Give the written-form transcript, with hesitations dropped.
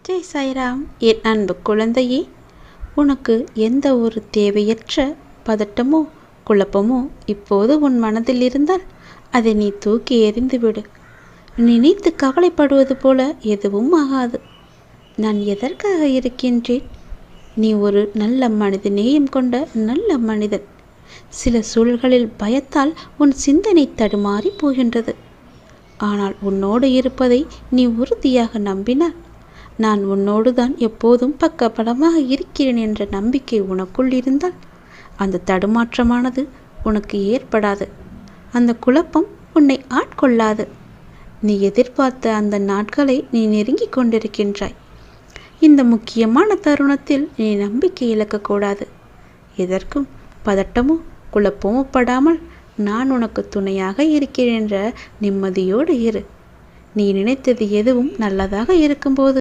ஜெய் சாய்ராம். என் அன்பு குழந்தையே, உனக்கு எந்த ஒரு தேவையற்ற பதட்டமோ குழப்பமோ இப்போது உன் மனதில் இருந்தால் அதை நீ தூக்கி எறிந்துவிடு. நினைத்து கவலைப்படுவது போல எதுவும் ஆகாது. நான் எதற்காக இருக்கின்றேன்? நீ ஒரு நல்ல மனித நேயம் கொண்ட நல்ல மனிதன். சில சூழல்களில் பயத்தால் உன் சிந்தனை தடுமாறி போகின்றது. ஆனால் உன்னோடு இருப்பதை நீ உறுதியாக நம்பினால், நான் உன்னோடு தான் எப்போதும் பக்கபலமாக இருக்கிறேன் என்ற நம்பிக்கை உனக்குள் இருந்தால், அந்த தடுமாற்றமானது உனக்கு ஏற்படாது. அந்த குழப்பம் உன்னை ஆட்கொள்ளாது. நீ எதிர்பார்த்த அந்த நாட்களை நீ நெருங்கிக் கொண்டிருக்கின்றாய். இந்த முக்கியமான தருணத்தில் நீ நம்பிக்கை இழக்கக்கூடாது. எதற்கும் பதட்டமோ குழப்பமோ படாமல் நான் உனக்கு துணையாக இருக்கிறேன் என்ற நிம்மதியோடு இரு. நீ நினைத்தது எதுவும் நல்லதாக இருக்கும்போது